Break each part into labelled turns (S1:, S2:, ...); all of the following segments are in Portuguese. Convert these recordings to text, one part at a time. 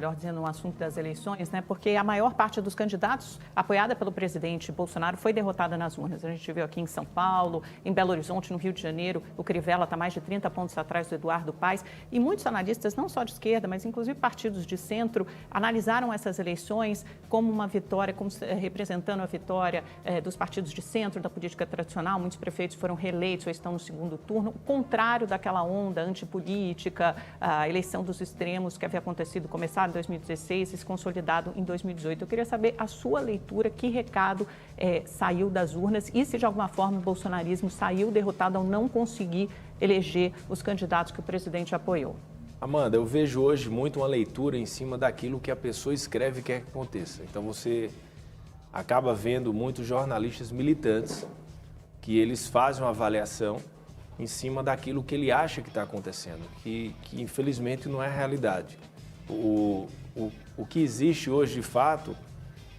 S1: Melhor dizendo, o assunto das eleições, né? Porque a maior parte dos candidatos apoiada pelo presidente Bolsonaro foi derrotada nas urnas. A gente viu aqui em São Paulo, em Belo Horizonte, no Rio de Janeiro, o Crivella está mais de 30 pontos atrás do Eduardo Paes. E muitos analistas, não só de esquerda, mas inclusive partidos de centro, analisaram essas eleições como uma vitória, como representando a vitória dos partidos de centro, da política tradicional. Muitos prefeitos foram reeleitos ou estão no segundo turno, o contrário daquela onda antipolítica, a eleição dos extremos que havia acontecido, começado em 2016 e se consolidado em 2018. Eu queria saber a sua leitura, que recado saiu das urnas e se de alguma forma o bolsonarismo saiu derrotado ao não conseguir eleger os candidatos que o presidente apoiou.
S2: Amanda, eu vejo hoje muito uma leitura em cima daquilo que a pessoa escreve e quer que aconteça. Então você acaba vendo muitos jornalistas militantes que eles fazem uma avaliação em cima daquilo que ele acha que está acontecendo, que infelizmente não é a realidade. O que existe hoje, de fato,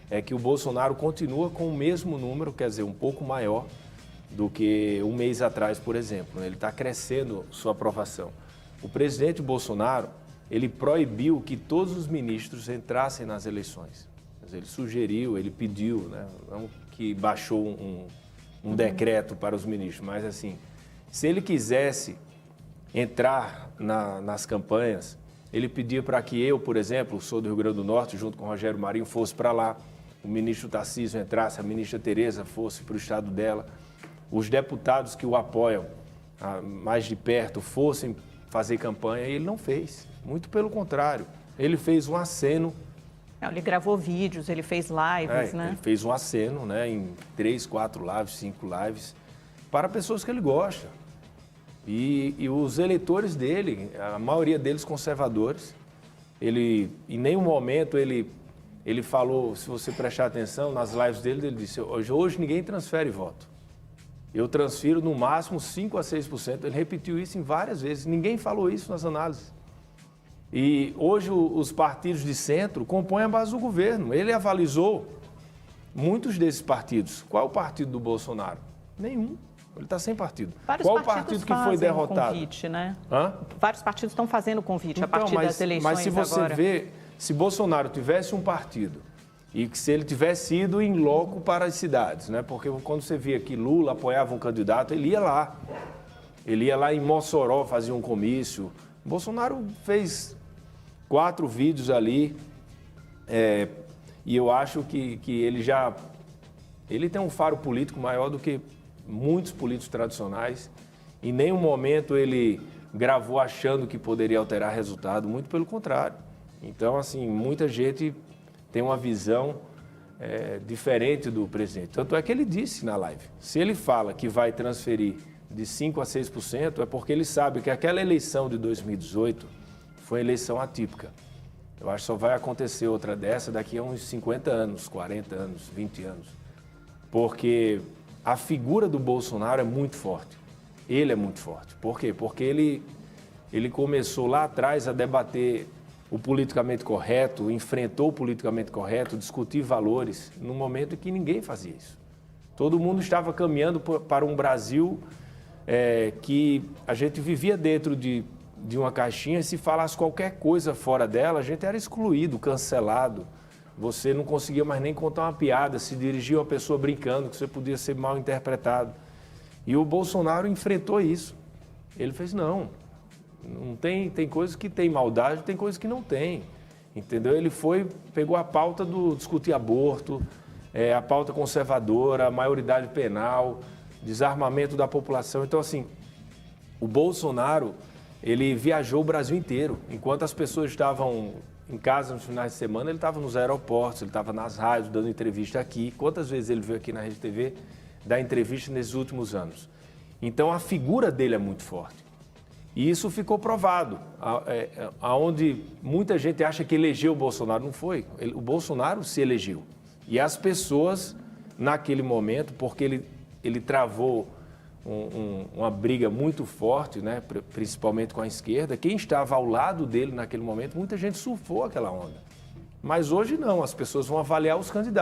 S2: é que o Bolsonaro continua com o mesmo número, quer dizer, um pouco maior do que um mês atrás, por exemplo. Ele está crescendo sua aprovação. O presidente Bolsonaro, ele proibiu que todos os ministros entrassem nas eleições. Ele sugeriu, ele pediu, né? Não que baixou um decreto para os ministros, mas assim, se ele quisesse entrar nas campanhas, ele pedia para que eu, por exemplo, sou do Rio Grande do Norte, junto com o Rogério Marinho, fosse para lá, o ministro Tarcísio entrasse, a ministra Tereza fosse para o estado dela, os deputados que o apoiam mais de perto fossem fazer campanha, e ele não fez. Muito pelo contrário, ele fez um aceno.
S1: Ele gravou vídeos, ele fez lives, né?
S2: Ele fez um aceno, né, em 3, 4 lives, 5 lives, para pessoas que ele gosta. E os eleitores dele, a maioria deles conservadores, ele, em nenhum momento ele falou, se você prestar atenção, nas lives dele, ele disse, hoje ninguém transfere voto. Eu transfiro no máximo 5 a 6%. Ele repetiu isso em várias vezes, ninguém falou isso nas análises. E hoje os partidos de centro compõem a base do governo. Ele avalizou muitos desses partidos. Qual é o partido do Bolsonaro? Nenhum. Ele está sem partido. Qual o partido que foi derrotado?
S1: Convite, né? Vários partidos estão fazendo convite a partir das eleições
S2: agora. Mas se você vê, se Bolsonaro tivesse um partido e que se ele tivesse ido em loco para as cidades, né? Porque quando você via que Lula apoiava um candidato, ele ia lá. Ele ia lá em Mossoró, fazia um comício. Bolsonaro fez 4 vídeos ali e eu acho que ele tem um faro político maior do que muitos políticos tradicionais. Em nenhum momento ele gravou achando que poderia alterar resultado, muito pelo contrário. Então, assim, muita gente tem uma visão diferente do presidente. Tanto é que ele disse na live, se ele fala que vai transferir de 5% a 6%, é porque ele sabe que aquela eleição de 2018 foi uma eleição atípica. Eu acho que só vai acontecer outra dessa daqui a uns 50 anos, 40 anos, 20 anos. Porque a figura do Bolsonaro é muito forte. Ele é muito forte. Por quê? Porque ele começou lá atrás a debater o politicamente correto, enfrentou o politicamente correto, discutir valores, num momento em que ninguém fazia isso. Todo mundo estava caminhando para um Brasil que a gente vivia dentro de uma caixinha e se falasse qualquer coisa fora dela, a gente era excluído, cancelado. Você não conseguia mais nem contar uma piada, se dirigia a uma pessoa brincando, que você podia ser mal interpretado. E o Bolsonaro enfrentou isso. Ele fez, não tem coisas que tem maldade, tem coisas que não tem. Entendeu? Ele pegou a pauta do discutir aborto, a pauta conservadora, a maioridade penal, desarmamento da população. Então, assim, o Bolsonaro, ele viajou o Brasil inteiro. Enquanto as pessoas estavam em casa nos finais de semana, ele estava nos aeroportos, ele estava nas rádios, dando entrevista aqui. Quantas vezes ele veio aqui na Rede TV dar entrevista nesses últimos anos? Então, a figura dele é muito forte. E isso ficou provado, aonde muita gente acha que elegeu o Bolsonaro. Não foi. O Bolsonaro se elegeu. E as pessoas, naquele momento, porque ele travou uma briga muito forte, né, principalmente com a esquerda, quem estava ao lado dele naquele momento, muita gente surfou aquela onda. Mas hoje não, as pessoas vão avaliar os candidatos.